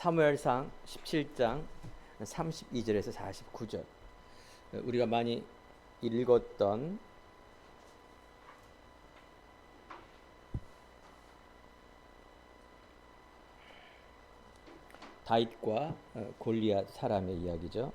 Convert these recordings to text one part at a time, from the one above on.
사무엘상 17장 32절에서 49절, 우리가 많이 읽었던 다윗과 골리앗 사람의 이야기죠.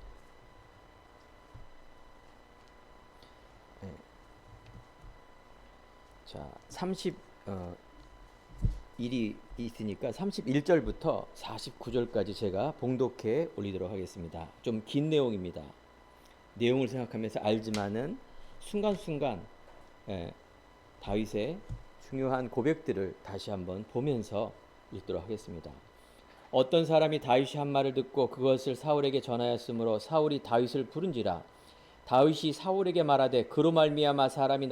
자, 31이 있으니까 31절부터 49절까지 제가 봉독해 올리도록 하겠습니다. 좀 긴 내용입니다. 내용을 생각하면서 알지만은 순간순간 다윗의 중요한 고백들을 다시 한번 보면서 읽도록 하겠습니다. 어떤 사람이 다윗이 한 말을 듣고 그것을 사울에게 전하였으므로 사울이 다윗을 부른지라. 다윗이 사울에게 말하되 그로 말미암아 사람이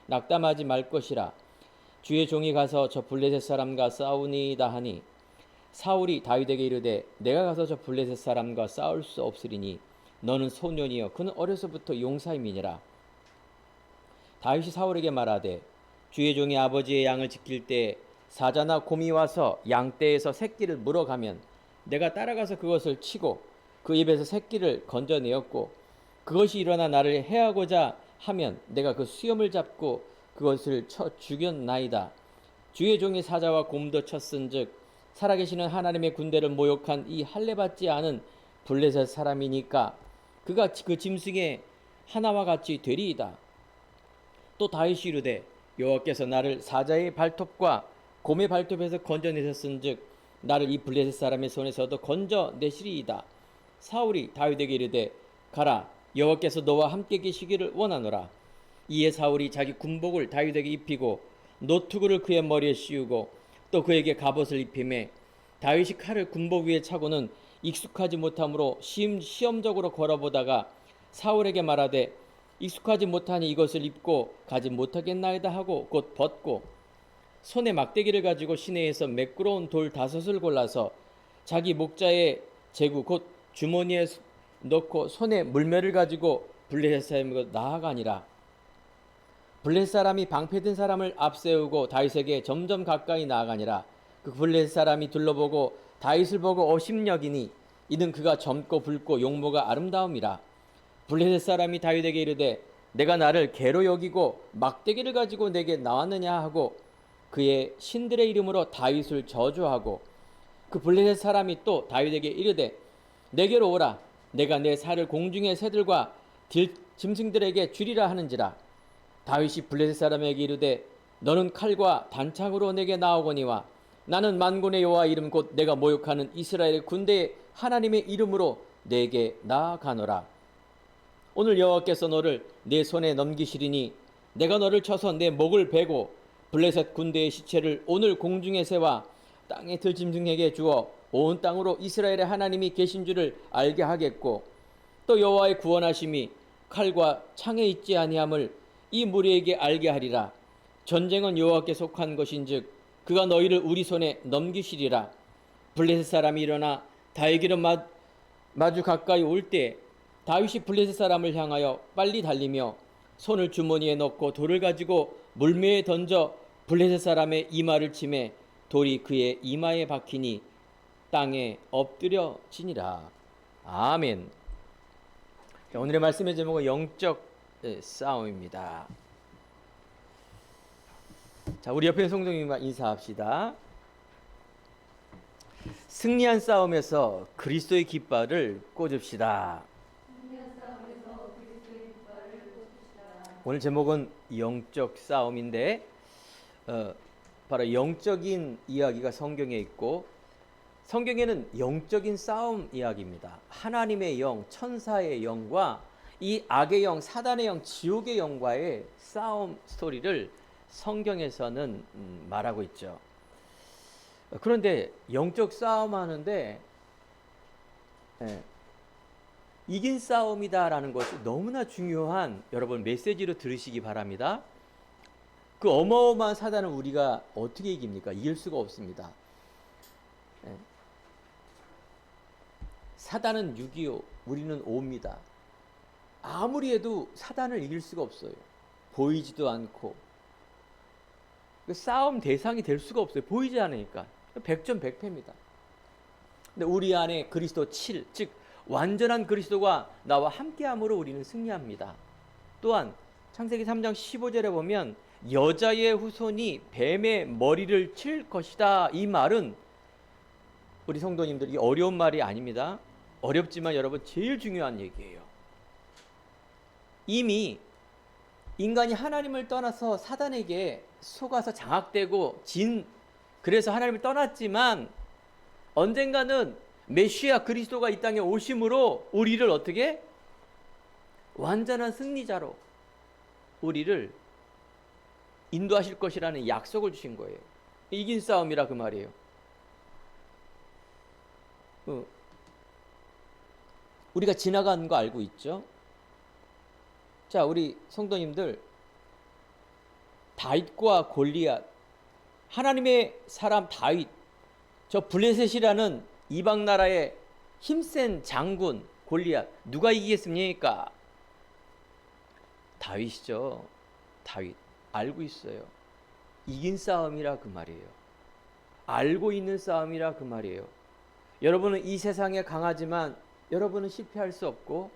낙담하지 말 것이라. 주의 종이 가서 저 블레셋 사람과 싸우니이다 하니 사울이 다윗에게 이르되 내가 가서 저 블레셋 사람과 싸울 수 없으리니 너는 소년이여 그는 어려서부터 용사임이니라. 다윗이 사울에게 말하되 주의 종이 아버지의 양을 지킬 때 사자나 곰이 와서 양떼에서 새끼를 물어가면 내가 따라가서 그것을 치고 그 입에서 새끼를 건져내었고 그것이 일어나 나를 해하고자 하면 내가 그 수염을 잡고 그것을 쳐 죽였나이다. 주의 종이 사자와 곰도 쳤은즉 살아계시는 하나님의 군대를 모욕한 이 할례받지 않은 블레셋 사람이니까 그가 그 짐승의 하나와 같이 되리이다. 또 다윗이 이르되 여호와께서 나를 사자의 발톱과 곰의 발톱에서 건져내셨은즉 나를 이 블레셋 사람의 손에서도 건져내시리이다. 사울이 다윗에게 이르되 가라 여호와께서 너와 함께 계시기를 원하노라. 이에 사울이 자기 군복을 다윗에게 입히고 노투구를 그의 머리에 씌우고 또 그에게 갑옷을 입히매 다윗이 칼을 군복 위에 차고는 익숙하지 못하므로 시험적으로 걸어보다가 사울에게 말하되 익숙하지 못하니 이것을 입고 가지 못하겠나이다 하고 곧 벗고 손에 막대기를 가지고 시내에서 매끄러운 돌 5을 골라서 자기 목자의 제구 곧 주머니에 넣고 손에 물매를 가지고 블레셋 사람에게 나아가니라. 블레셋 사람이 방패든 사람을 앞세우고 다윗에게 점점 가까이 나아가니라. 그 블레셋 사람이 둘러보고 다윗을 보고 업심여기니 이는 그가 젊고 붉고 용모가 아름다움이라. 블레셋 사람이 다윗에게 이르되 내가 나를 개로 여기고 막대기를 가지고 내게 나왔느냐 하고 그의 신들의 이름으로 다윗을 저주하고 그 블레셋 사람이 또 다윗에게 이르되 내게로 오라. 내가 내 살을 공중의 새들과 짐승들에게 주리라 하는지라. 다윗이 블레셋 사람에게 이르되 너는 칼과 단창으로 내게 나오거니와 나는 만군의 여호와 이름 곧 내가 모욕하는 이스라엘 군대의 하나님의 이름으로 내게 나아가노라. 오늘 여호와께서 너를 내 손에 넘기시리니 내가 너를 쳐서 내 목을 베고 블레셋 군대의 시체를 오늘 공중의 새와 땅의 들짐승에게 주어 온 땅으로 이스라엘의 하나님이 계신 줄을 알게 하겠고 또 여호와의 구원하심이 칼과 창에 있지 아니함을 이 무리에게 알게 하리라. 전쟁은 여호와께 속한 것인즉 그가 너희를 우리 손에 넘기시리라. 블레셋 사람이 일어나 다윗에게로 마주 가까이 올 때 다윗이 블레셋 사람을 향하여 빨리 달리며 손을 주머니에 넣고 돌을 가지고 물매에 던져 블레셋 사람의 이마를 치매 돌이 그의 이마에 박히니 땅에 엎드려지니라. 아멘. 자, 오늘의 말씀의 제목은 영적 싸움입니다. 자, 우리 옆에 성도님과 인사합시다. 승리한 싸움에서 그리스도의 깃발을 꽂읍시다. 오늘 제목은 영적 싸움인데 바로 영적인 이야기가 성경에 있고 성경에는 영적인 싸움 이야기입니다. 하나님의 영, 천사의 영과 이 악의 영, 사단의 영, 지옥의 영과의 싸움 스토리를 성경에서는 말하고 있죠. 그런데 영적 싸움 하는데 이긴 싸움이다라는 것이 너무나 중요한 여러분 메시지로 들으시기 바랍니다. 그 어마어마한 사단을 우리가 어떻게 이깁니까? 이길 수가 없습니다. 사단은 6이요, 우리는 5입니다. 아무리 해도 사단을 이길 수가 없어요. 보이지도 않고 싸움 대상이 될 수가 없어요. 보이지 않으니까. 백전백패입니다. 근데 우리 안에 그리스도 7, 즉 완전한 그리스도가 나와 함께함으로 우리는 승리합니다. 또한 창세기 3장 15절에 보면 여자의 후손이 뱀의 머리를 칠 것이다. 이 말은 우리 성도님들 이 어려운 말이 아닙니다. 어렵지만 여러분 제일 중요한 얘기예요. 이미 인간이 하나님을 떠나서 사단에게 속아서 장악되고 그래서 하나님을 떠났지만 언젠가는 메시아 그리스도가 이 땅에 오심으로 우리를 어떻게 완전한 승리자로 우리를 인도하실 것이라는 약속을 주신 거예요. 이긴 싸움이라 그 말이에요. 우리가 지나가는 거 알고 있죠? 자, 우리 성도님들, 다윗과 골리앗, 하나님의 사람 다윗, 저 블레셋이라는 이방 나라의 힘센 장군 골리앗, 누가 이기겠습니까? 다윗이죠. 다윗 알고 있어요. 이긴 싸움이라 그 말이에요. 알고 있는 싸움이라 그 말이에요. 여러분은 이 세상에 강하지만 여러분은 실패할 수 없고,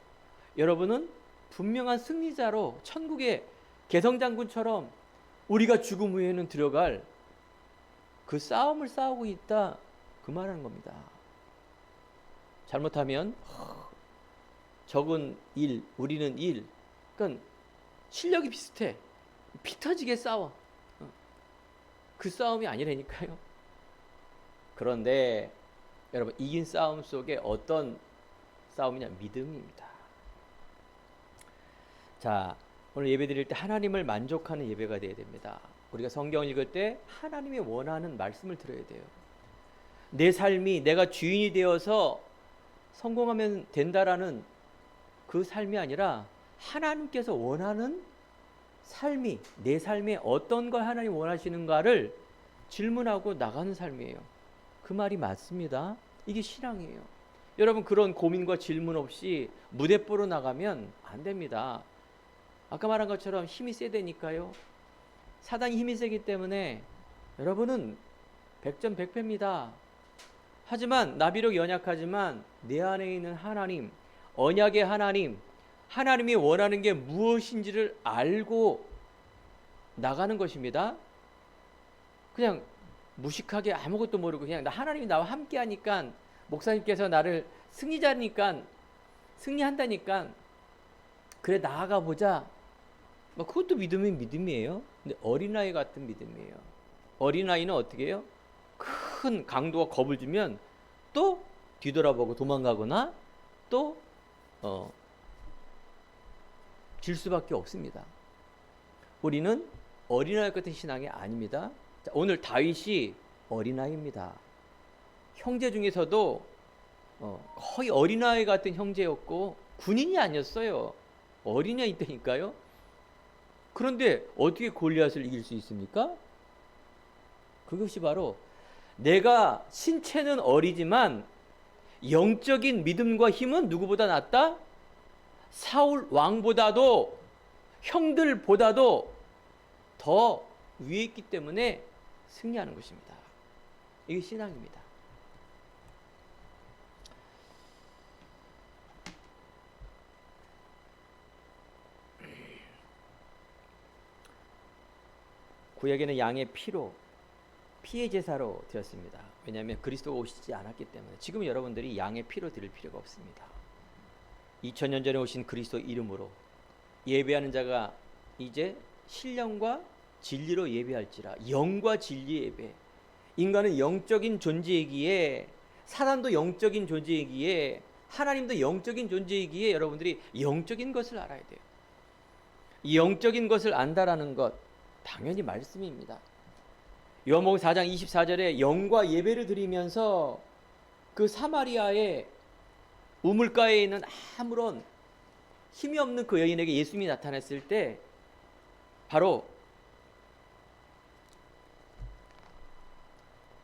여러분은 분명한 승리자로 천국의 개성장군처럼 우리가 죽음 후에는 들어갈 그 싸움을 싸우고 있다, 그 말하는 겁니다. 잘못하면 적은 1, 우리는 1. 그러니까 실력이 비슷해. 피 터지게 싸워. 그 싸움이 아니라니까요. 그런데 여러분, 이긴 싸움 속에 어떤 싸움이냐? 믿음입니다. 자, 오늘 예배 드릴 때 하나님을 만족하는 예배가 되어야 됩니다. 우리가 성경을 읽을 때 하나님이 원하는 말씀을 들어야 돼요. 내 삶이 내가 주인이 되어서 성공하면 된다라는 그 삶이 아니라 하나님께서 원하는 삶이, 내 삶에 어떤 걸 하나님 원하시는가를 질문하고 나가는 삶이에요. 그 말이 맞습니다. 이게 신앙이에요. 여러분, 그런 고민과 질문 없이 무대뽀로 나가면 안 됩니다. 아까 말한 것처럼 힘이 세다니까요. 사단이 힘이 세기 때문에 여러분은 백전백패입니다. 하지만 나비력 연약하지만 내 안에 있는 하나님, 언약의 하나님, 하나님이 원하는 게 무엇인지를 알고 나가는 것입니다. 그냥 무식하게 아무것도 모르고 그냥 하나님이 나와 함께 하니까, 목사님께서 나를 승리자니까, 승리한다니까 그래 나아가 보자, 그것도 믿음이에요. 근데 어린아이 같은 믿음이에요. 어린아이는 어떻게 해요? 큰 강도가 겁을 주면 또 뒤돌아보고 도망가거나 또 질 수밖에 없습니다. 우리는 어린아이 같은 신앙이 아닙니다. 자, 오늘 다윗이 어린아이입니다. 형제 중에서도 거의 어린아이 같은 형제였고 군인이 아니었어요. 어린아이 때니까요. 그런데 어떻게 골리앗을 이길 수 있습니까? 그것이 바로 내가 신체는 어리지만 영적인 믿음과 힘은 누구보다 낫다? 사울 왕보다도, 형들보다도 더 위에 있기 때문에 승리하는 것입니다. 이게 신앙입니다. 구약에는 양의 피의 제사로 드렸습니다. 왜냐하면 그리스도가 오시지 않았기 때문에. 지금 여러분들이 양의 피로 드릴 필요가 없습니다. 2000년 전에 오신 그리스도 이름으로 예배하는 자가 이제 신령과 진리로 예배할지라. 영과 진리 예배. 인간은 영적인 존재이기에, 사단도 영적인 존재이기에, 하나님도 영적인 존재이기에 여러분들이 영적인 것을 알아야 돼요. 이 영적인 것을 안다라는 것, 당연히 말씀입니다. 요한복음 4장 24절에 영과 예배를 드리면서 그 사마리아의 우물가에 있는 아무런 힘이 없는 그 여인에게 예수님이 나타났을 때 바로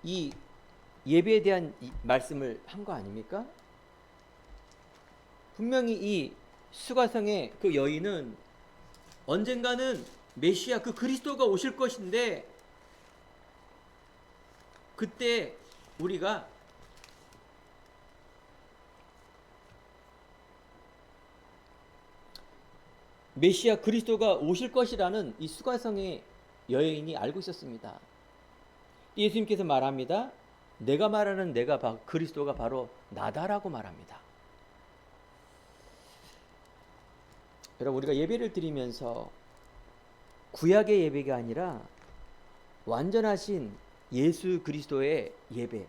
이 예배에 대한 말씀을 한 거 아닙니까? 분명히 이 수가성의 그 여인은 언젠가는 메시아 그 그리스도가 오실 것인데, 그때 우리가 메시아 그리스도가 오실 것이라는 이 수가성의 여인이 알고 있었습니다. 예수님께서 말합니다. 내가 말하는 그리스도가 바로 나다라고 말합니다. 여러분, 우리가 예배를 드리면서 구약의 예배가 아니라 완전하신 예수 그리스도의 예배,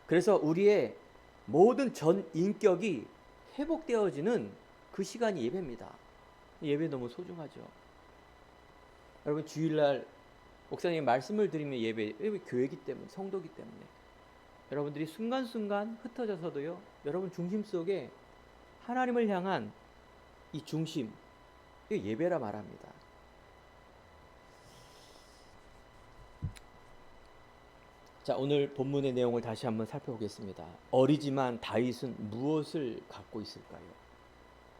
그래서 우리의 모든 전 인격이 회복되어지는 그 시간이 예배입니다. 예배 너무 소중하죠. 여러분, 주일날 목사님 말씀을 드리면 예배, 교회이기 때문에, 성도기 때문에 여러분들이 순간순간 흩어져서도요, 여러분 중심 속에 하나님을 향한 이 중심, 이게 예배라 말합니다. 자, 오늘 본문의 내용을 다시 한번 살펴보겠습니다. 어리지만 다윗은 무엇을 갖고 있을까요?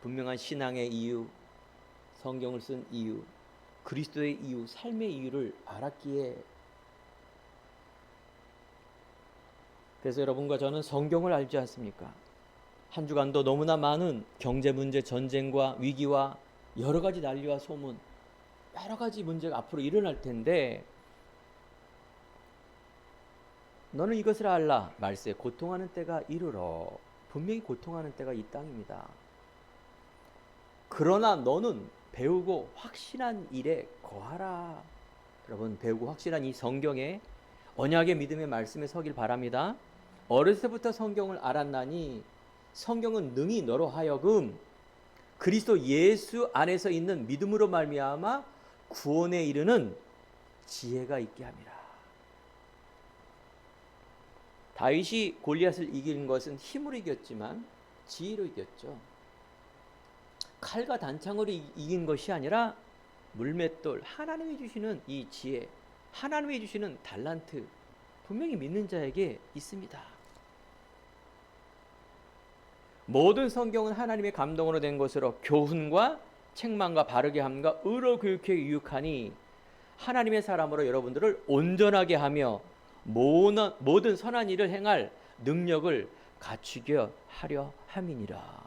분명한 신앙의 이유, 성경을 쓴 이유, 그리스도의 이유, 삶의 이유를 알았기에, 그래서 여러분과 저는 성경을 알지 않습니까? 한 주간도 너무나 많은 경제 문제, 전쟁과 위기와 여러 가지 난리와 소문, 여러 가지 문제가 앞으로 일어날 텐데, 너는 이것을 알라. 말세 고통하는 때가 이르러. 분명히 고통하는 때가 이 땅입니다. 그러나 너는 배우고 확신한 일에 거하라. 여러분, 배우고 확신한 이 성경에, 언약의 믿음의 말씀에 서길 바랍니다. 어렸을 때부터 성경을 알았나니 성경은 능히 너로 하여금 그리스도 예수 안에서 있는 믿음으로 말미암아 구원에 이르는 지혜가 있게 함이라. 다윗이 골리앗을 이긴 것은 힘으로 이겼지만 지혜로 이겼죠. 칼과 단창으로 이긴 것이 아니라 물맷돌, 하나님이 주시는 이 지혜, 하나님이 주시는 달란트, 분명히 믿는 자에게 있습니다. 모든 성경은 하나님의 감동으로 된 것으로 교훈과 책망과 바르게 함과 의로 교육해 유익하니 하나님의 사람으로 여러분들을 온전하게 하며 모든 선한 일을 행할 능력을 갖추게 하려 함이니라.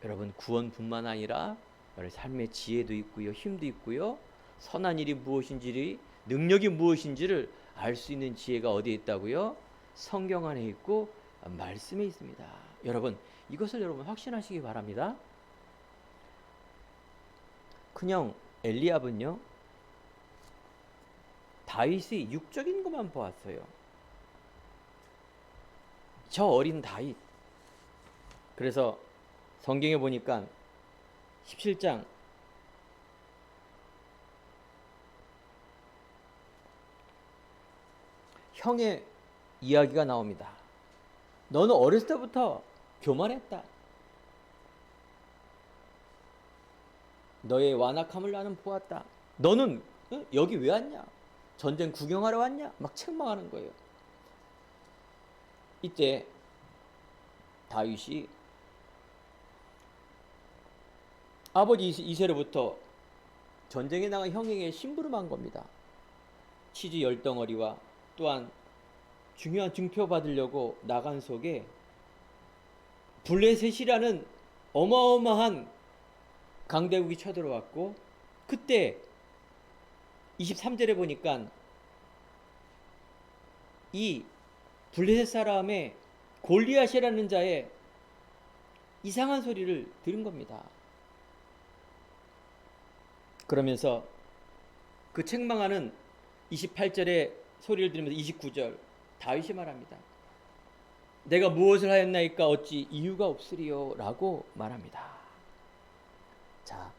여러분, 구원뿐만 아니라 여러분 삶의 지혜도 있고요, 힘도 있고요, 선한 일이 무엇인지, 능력이 무엇인지를 알 수 있는 지혜가 어디에 있다고요? 성경 안에 있고 말씀에 있습니다. 여러분, 이것을 여러분 확신하시기 바랍니다. 그냥 엘리압은요, 다윗이 육적인 것만 보았어요. 저 어린 다윗. 그래서 성경에 보니까 17장 형의 이야기가 나옵니다. 너는 어렸을 때부터 교만했다. 너의 완악함을 나는 보았다. 너는 여기 왜 왔냐? 전쟁 구경하러 왔냐? 막 책망하는 거예요. 이때 다윗이 아버지 이세로부터 전쟁에 나간 형에게 심부름한 겁니다. 치즈 10덩어리와 또한 중요한 증표 받으려고 나간 속에 블레셋이라는 어마어마한 강대국이 쳐들어왔고, 그때 23절에 보니까 이 블레셋 사람의 골리앗이라는 자의 이상한 소리를 들은 겁니다. 그러면서 그 책망하는 28절의 소리를 들으면서 29절 다윗이 말합니다. 내가 무엇을 하였나이까 어찌 이유가 없으리요 라고 말합니다. 자,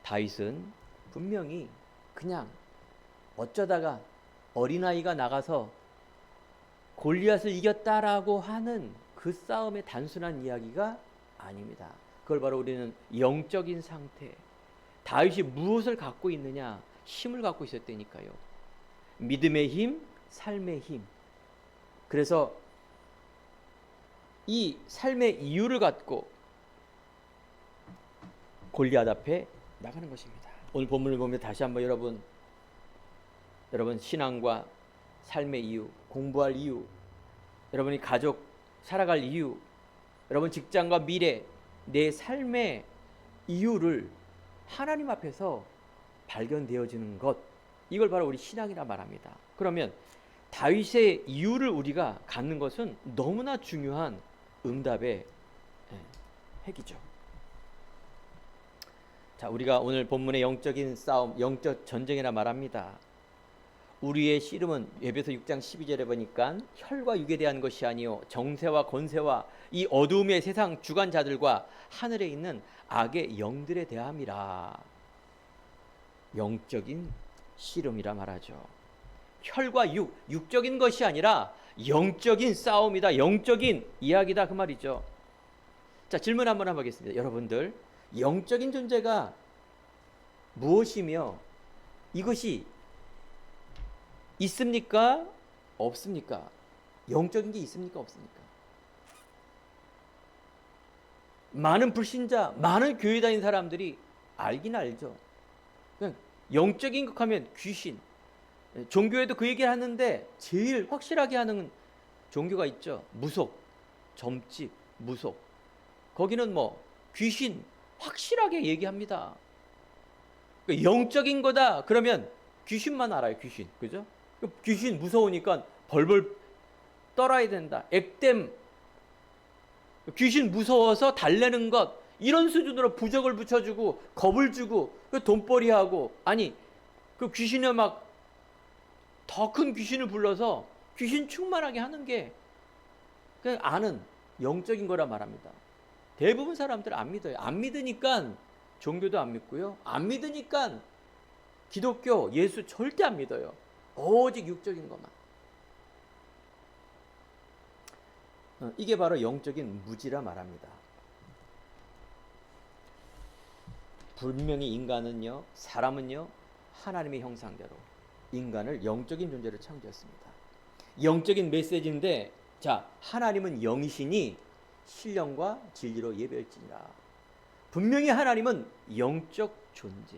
다윗은 분명히 그냥 어쩌다가 어린아이가 나가서 골리앗을 이겼다라고 하는 그 싸움의 단순한 이야기가 아닙니다. 그걸 바로 우리는 영적인 상태, 다윗이 무엇을 갖고 있느냐, 힘을 갖고 있었다니까요. 믿음의 힘, 삶의 힘. 그래서 이 삶의 이유를 갖고 골리앗 앞에 나가는 것입니다. 오늘 본문을 보면 다시 한번 여러분 신앙과 삶의 이유, 공부할 이유, 여러분이 가족 살아갈 이유, 여러분 직장과 미래, 내 삶의 이유를 하나님 앞에서 발견되어지는 것, 이걸 바로 우리 신앙이라 말합니다. 그러면 다윗의 이유를 우리가 갖는 것은 너무나 중요한 응답의 핵이죠. 자, 우리가 오늘 본문의 영적인 싸움, 영적 전쟁이라 말합니다. 우리의 씨름은 에베소 6장 12절에 보니까 혈과 육에 대한 것이 아니요 정세와 권세와 이 어두움의 세상 주관자들과 하늘에 있는 악의 영들에 대함이라. 영적인 씨름이라 말하죠. 혈과 육적인 것이 아니라 영적인 싸움이다. 영적인 이야기다 그 말이죠. 자, 질문 한번 해보겠습니다. 여러분들, 영적인 존재가 무엇이며 이것이 있습니까? 없습니까? 영적인 게 있습니까? 없습니까? 많은 불신자, 많은 교회 다니는 사람들이 알긴 알죠. 그냥 영적인 것 하면 귀신, 종교에도 그 얘기를 하는데 제일 확실하게 하는 종교가 있죠. 무속, 점집, 무속. 거기는 뭐 귀신 확실하게 얘기합니다. 영적인 거다 그러면 귀신만 알아요. 귀신, 그죠? 귀신 무서우니까 벌벌 떨어야 된다. 액땜, 귀신 무서워서 달래는 것, 이런 수준으로 부적을 붙여주고 겁을 주고 돈벌이하고, 아니 그 귀신을 막 더 큰 귀신을 불러서 귀신 충만하게 하는 게 그냥 아는 영적인 거라 말합니다. 대부분 사람들 안 믿어요. 안 믿으니까 종교도 안 믿고요. 안 믿으니까 기독교, 예수 절대 안 믿어요. 오직 육적인 것만. 이게 바로 영적인 무지라 말합니다. 분명히 인간은요, 사람은요, 하나님의 형상대로 인간을 영적인 존재로 창조했습니다. 영적인 메시지인데, 자, 하나님은 영이시니 신령과 진리로 예배할지니라. 분명히 하나님은 영적 존재.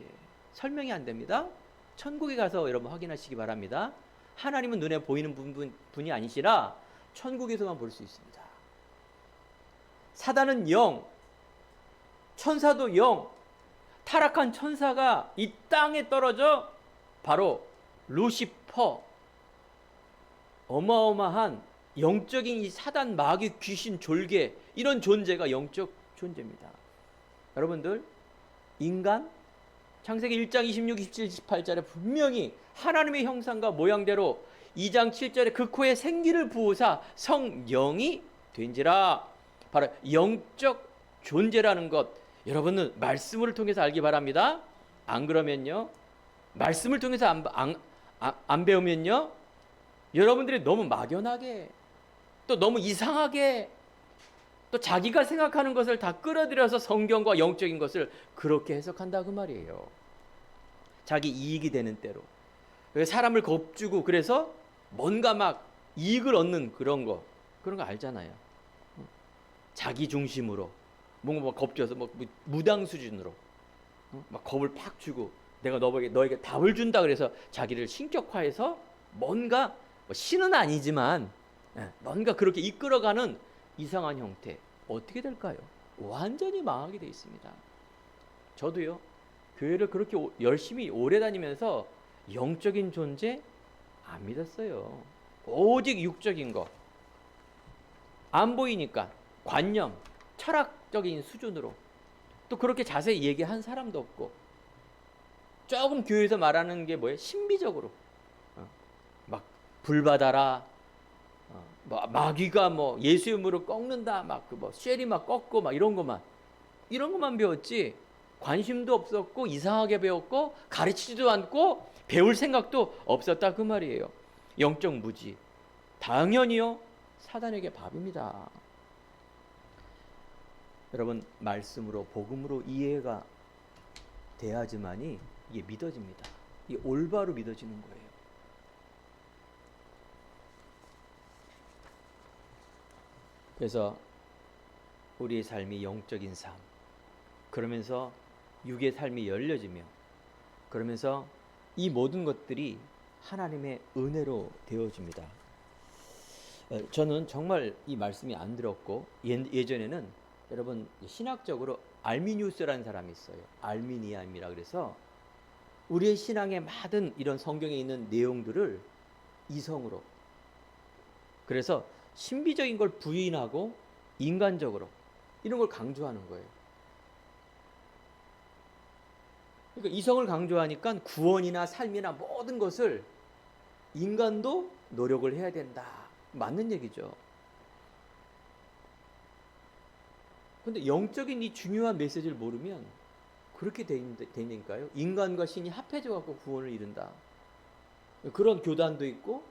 설명이 안 됩니다. 천국에 가서 여러분 확인하시기 바랍니다. 하나님은 눈에 보이는 분이 아니시라 천국에서만 볼 수 있습니다. 사단은 영, 천사도 영. 타락한 천사가 이 땅에 떨어져 바로 루시퍼, 어마어마한 영적인 이 사단, 마귀, 귀신, 졸개, 이런 존재가 영적 존재입니다. 여러분들, 인간 창세기 1장 26, 27, 28절에 분명히 하나님의 형상과 모양대로 2장 7절에 그 코에 생기를 부으사 성령이 된지라. 바로 영적 존재라는 것, 여러분은 말씀을 통해서 알기 바랍니다. 안 그러면요, 말씀을 통해서 안 배우면요, 여러분들이 너무 막연하게, 또 너무 이상하게, 또 자기가 생각하는 것을 다 끌어들여서 성경과 영적인 것을 그렇게 해석한다 그 말이에요. 자기 이익이 되는 대로. 사람을 겁주고 그래서 뭔가 막 이익을 얻는 그런 거 알잖아요. 자기 중심으로 뭔가 막 겁줘서 뭐 무당 수준으로 막 겁을 팍 주고 내가 너에게 답을 준다 그래서 자기를 신격화해서 뭔가 뭐 신은 아니지만 뭔가 그렇게 이끌어가는 이상한 형태. 어떻게 될까요? 완전히 망하게 돼 있습니다. 저도요, 교회를 그렇게 열심히 오래 다니면서 영적인 존재 안 믿었어요. 오직 육적인 거. 안 보이니까 관념, 철학적인 수준으로 또 그렇게 자세히 얘기한 사람도 없고, 조금 교회에서 말하는 게 뭐예요? 신비적으로 막 불바다라, 뭐 마귀가 뭐 예수 이름으로 꺾는다, 막 그 뭐 쉐리 막 꺾고 막 이런 것만 배웠지, 관심도 없었고 이상하게 배웠고 가르치지도 않고 배울 생각도 없었다 그 말이에요. 영적 무지, 당연히요 사단에게 밥입니다. 여러분, 말씀으로 복음으로 이해가 돼야지만이 이게 믿어집니다. 이게 올바로 믿어지는 거예요. 그래서 우리의 삶이 영적인 삶, 그러면서 육의 삶이 열려지며, 그러면서 이 모든 것들이 하나님의 은혜로 되어집니다. 저는 정말 이 말씀이 안 들었고 예전에는 여러분 신학적으로 알미니우스라는 사람이 있어요. 알미니안이라 그래서 우리의 신앙의 많은 이런 성경에 있는 내용들을 이성으로, 그래서 신비적인 걸 부인하고 인간적으로 이런 걸 강조하는 거예요. 그러니까 이성을 강조하니까 구원이나 삶이나 모든 것을 인간도 노력을 해야 된다. 맞는 얘기죠. 근데 영적인 이 중요한 메시지를 모르면 그렇게 되니까요. 인간과 신이 합해져 갖고 구원을 이룬다. 그런 교단도 있고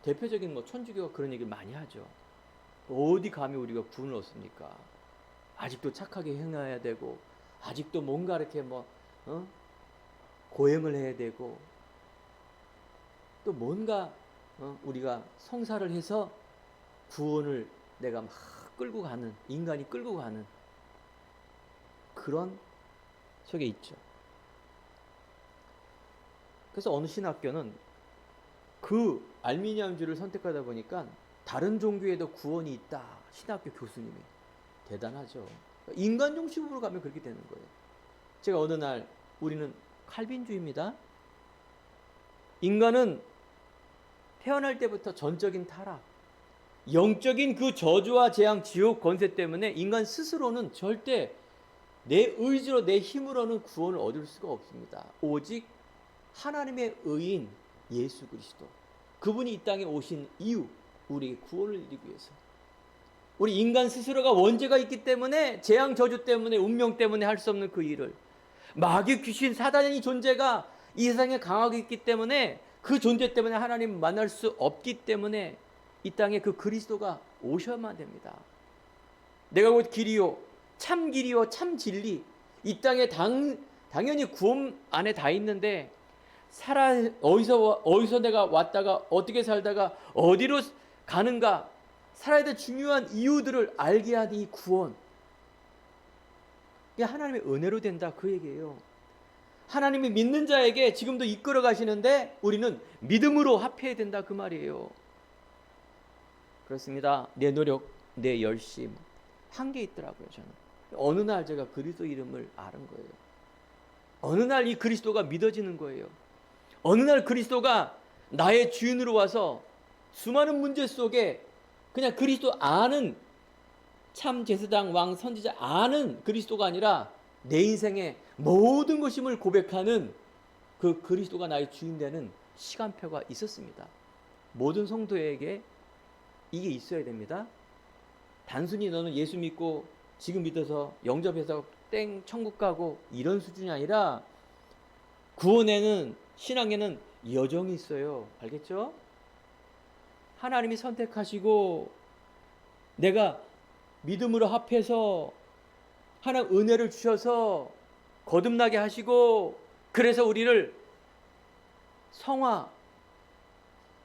대표적인 뭐 천주교가 그런 얘기를 많이 하죠. 어디 감히 우리가 구원을 얻습니까? 아직도 착하게 행해야 되고 아직도 뭔가 이렇게 고행을 해야 되고 또 뭔가 우리가 성사를 해서 구원을 내가 막 끌고 가는, 인간이 끌고 가는 그런 속에 있죠. 그래서 어느 신학교는 그 알미니안주를 선택하다 보니까 다른 종교에도 구원이 있다. 신학교 교수님이 대단하죠. 인간 중심으로 가면 그렇게 되는 거예요. 제가 어느 날, 우리는 칼빈주의입니다. 인간은 태어날 때부터 전적인 타락, 영적인 그 저주와 재앙, 지옥 권세 때문에 인간 스스로는 절대 내 의지로, 내 힘으로는 구원을 얻을 수가 없습니다. 오직 하나님의 의인 예수 그리스도, 그분이 이 땅에 오신 이유, 우리에게 구원을 이루기 위해서. 우리 인간 스스로가 원죄가 있기 때문에, 재앙 저주 때문에, 운명 때문에 할 수 없는 그 일을, 마귀, 귀신, 사단의 존재가 이 세상에 강하게 있기 때문에, 그 존재 때문에 하나님 만날 수 없기 때문에 이 땅에 그 그리스도가 오셔야만 됩니다. 내가 곧 길이요 참 길이요 참 진리, 이 땅에 당연히 구원 안에 다 있는데 어디서 내가 왔다가 어떻게 살다가 어디로 가는가, 살아야 될 중요한 이유들을 알게 하는 이 구원, 이게 하나님의 은혜로 된다, 그 얘기예요. 하나님이 믿는 자에게 지금도 이끌어 가시는데 우리는 믿음으로 합해야 된다, 그 말이에요. 그렇습니다. 내 노력, 내 열심 한계 있더라고요. 저는 어느 날 제가 그리스도 이름을 아는 거예요. 어느 날 이 그리스도가 믿어지는 거예요. 어느 날 그리스도가 나의 주인으로 와서 수많은 문제 속에 그냥 그리스도 아는, 참 제사장, 왕, 선지자 아는 그리스도가 아니라 내 인생의 모든 것임을 고백하는 그 그리스도가 나의 주인 되는 시간표가 있었습니다. 모든 성도에게 이게 있어야 됩니다. 단순히 너는 예수 믿고 지금 믿어서 영접해서 땡 천국 가고 이런 수준이 아니라, 구원에는, 신앙에는 여정이 있어요. 알겠죠? 하나님이 선택하시고 내가 믿음으로 합해서 하나님 은혜를 주셔서 거듭나게 하시고, 그래서 우리를 성화,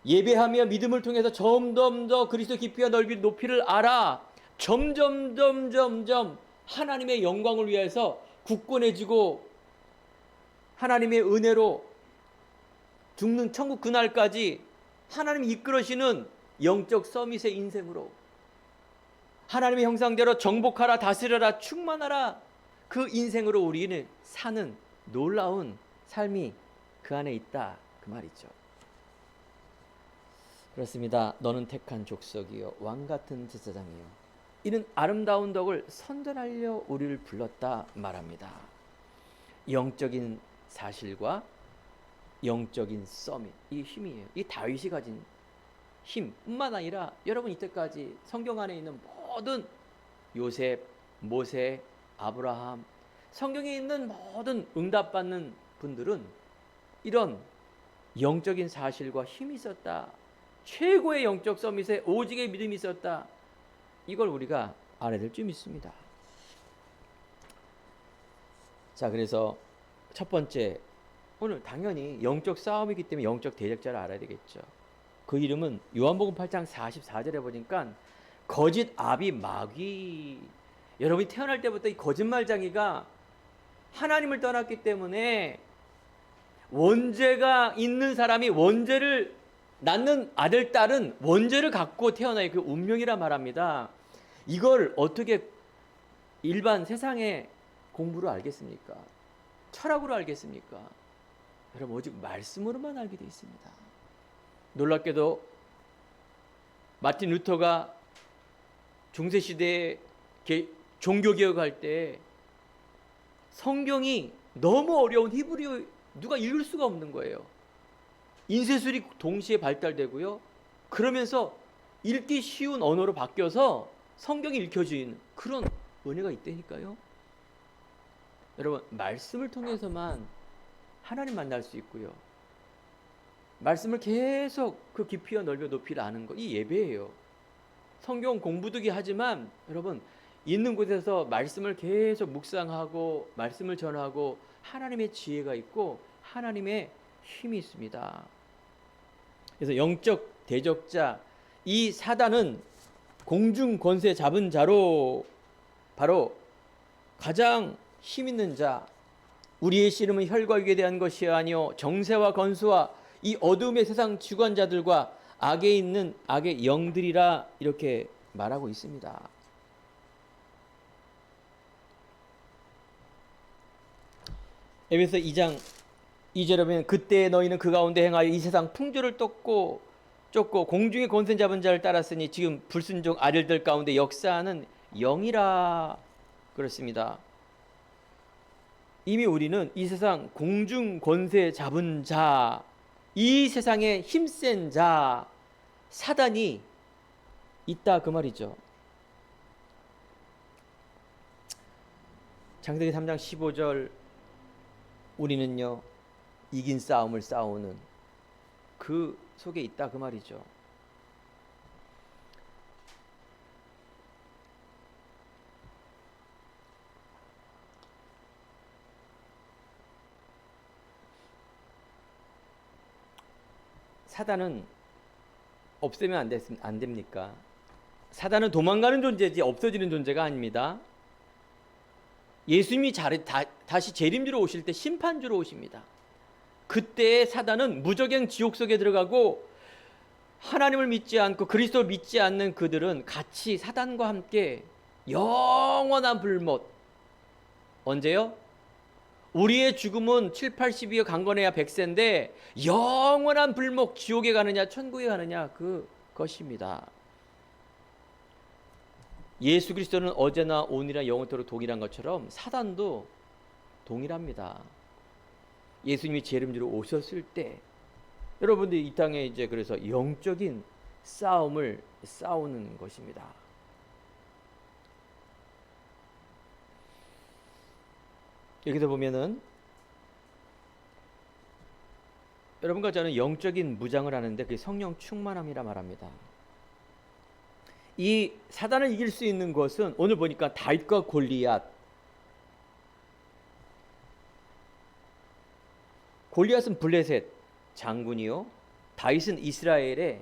예배하며 믿음을 통해서 점점 더 그리스도 깊이와 넓이 높이를 알아 점점 하나님의 영광을 위해서 굳건해지고 하나님의 은혜로 죽는 천국 그날까지 하나님이 이끌으시는 영적 서밋의 인생으로, 하나님의 형상대로 정복하라, 다스려라, 충만하라, 그 인생으로 우리는 사는 놀라운 삶이 그 안에 있다, 그 말이죠. 그렇습니다. 너는 택한 족속이요 왕같은 제사장이요 이는 아름다운 덕을 선전하려 우리를 불렀다 말합니다. 영적인 사실과 영적인 서밋, 이 힘이에요. 이 다윗이 가진 힘뿐만 아니라 여러분 이때까지 성경 안에 있는 모든 요셉, 모세, 아브라함, 성경에 있는 모든 응답받는 분들은 이런 영적인 사실과 힘이 있었다, 최고의 영적 서밋에 오직의 믿음이 있었다, 이걸 우리가 알아야 될 줄 믿습니다. 자, 그래서 첫 번째, 오늘 당연히 영적 싸움이기 때문에 영적 대적자를 알아야 되겠죠. 그 이름은 요한복음 8장 44절에 보니까 거짓 아비 마귀. 여러분이 태어날 때부터 이 거짓말장이가 하나님을 떠났기 때문에 원죄가 있는 사람이, 원죄를 낳는 아들, 딸은 원죄를 갖고 태어나요. 그 운명이라 말합니다. 이걸 어떻게 일반 세상의 공부로 알겠습니까? 철학으로 알겠습니까? 여러분 오직 말씀으로만 알게 되어 있습니다. 놀랍게도 마틴 루터가 중세시대에 종교개혁할 때 성경이 너무 어려운 히브리어 누가 읽을 수가 없는 거예요. 인쇄술이 동시에 발달되고요. 그러면서 읽기 쉬운 언어로 바뀌어서 성경이 읽혀지는 그런 은혜가 있다니까요. 여러분 말씀을 통해서만 하나님 만날 수 있고요. 말씀을 계속 그 깊이와 넓이와 높이를 아는 것, 이 예배예요. 성경 공부도 하지만 여러분 있는 곳에서 말씀을 계속 묵상하고 말씀을 전하고 하나님의 지혜가 있고 하나님의 힘이 있습니다. 그래서 영적 대적자, 이 사단은 공중 권세 잡은 자로 바로 가장 힘 있는 자, 우리의 씨름은 혈과 육에 대한 것이 아니요 정세와 건수와 이 어둠의 세상 주관자들과 악에 있는 악의 영들이라 이렇게 말하고 있습니다. 에베소 2장 2절에 보면 그때 너희는 그 가운데 행하여 이 세상 풍조를 쫓고 공중의 권세 잡은 자를 따랐으니 지금 불순종 아들들 가운데 역사하는 영이라 그렇습니다. 이미 우리는 이 세상 공중 권세 잡은 자, 이 세상에 힘센 자, 사단이 있다 그 말이죠. 창세기 3장 15절 우리는요 이긴 싸움을 싸우는 그 속에 있다 그 말이죠. 사단은 없애면 안 됩니까? 사단은 도망가는 존재지 없어지는 존재가 아닙니다. 예수님이 다시 재림주로 오실 때 심판주로 오십니다. 그때 사단은 무저갱 지옥 속에 들어가고 하나님을 믿지 않고 그리스도를 믿지 않는 그들은 같이 사단과 함께 영원한 불못. 언제요? 우리의 죽음은 7, 80이여 강건해야 100세인데 영원한 불목 지옥에 가느냐 천국에 가느냐 그것입니다. 예수 그리스도는 어제나 오늘이나 영원토록 동일한 것처럼 사단도 동일합니다. 예수님이 재림주로 오셨을 때 여러분들이 이 땅에 이제 그래서 영적인 싸움을 싸우는 것입니다. 여기서 보면은 여러분과 저는 영적인 무장을 하는데 그게 성령 충만함이라 말합니다. 이 사단을 이길 수 있는 것은 오늘 보니까 다윗과 골리앗. 골리앗은 블레셋 장군이요, 다윗은 이스라엘의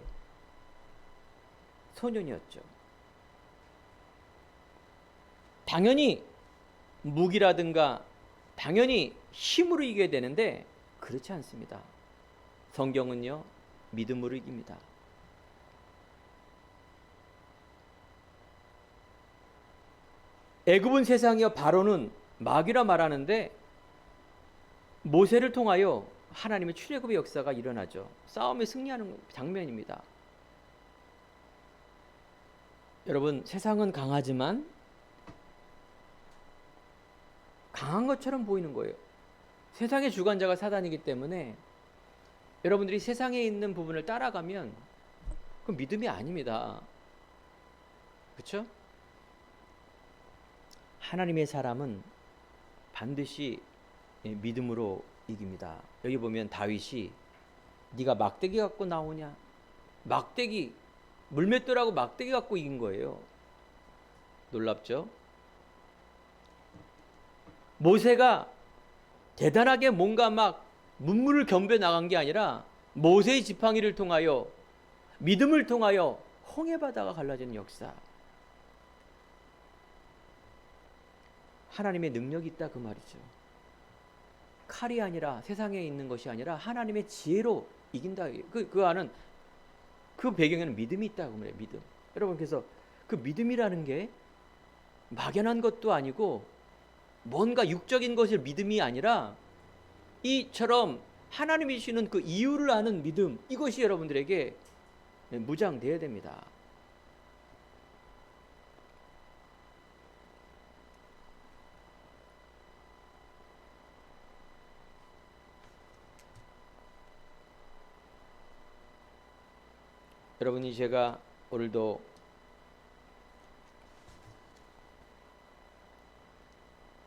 소년이었죠. 당연히 무기라든가 당연히 힘으로 이겨야 되는데 그렇지 않습니다. 성경은요 믿음으로 이깁니다. 애굽은 세상이여 바로는 마귀라 말하는데 모세를 통하여 하나님의 출애굽의 역사가 일어나죠. 싸움에 승리하는 장면입니다. 여러분 세상은 강하지만 강한 것처럼 보이는 거예요. 세상의 주관자가 사단이기 때문에 여러분들이 세상에 있는 부분을 따라가면 그건 믿음이 아닙니다. 그렇죠? 하나님의 사람은 반드시 믿음으로 이깁니다. 여기 보면 다윗이 네가 막대기 갖고 나오냐? 막대기 물맷돌하고 막대기 갖고 이긴 거예요. 놀랍죠? 모세가 대단하게 뭔가 막 문물을 겸벼 나간 게 아니라 모세의 지팡이를 통하여 믿음을 통하여 홍해 바다가 갈라지는 역사. 하나님의 능력이 있다 그 말이죠. 칼이 아니라 세상에 있는 것이 아니라 하나님의 지혜로 이긴다. 그 안은 그 배경에는 믿음이 있다고 말해요. 믿음. 여러분 그래서 그 믿음이라는 게 막연한 것도 아니고 뭔가 육적인 것을 믿음이 아니라 이처럼 하나님이 주시는 그 이유를 아는 믿음, 이것이 여러분들에게 무장되어야 됩니다. 여러분이 제가 오늘도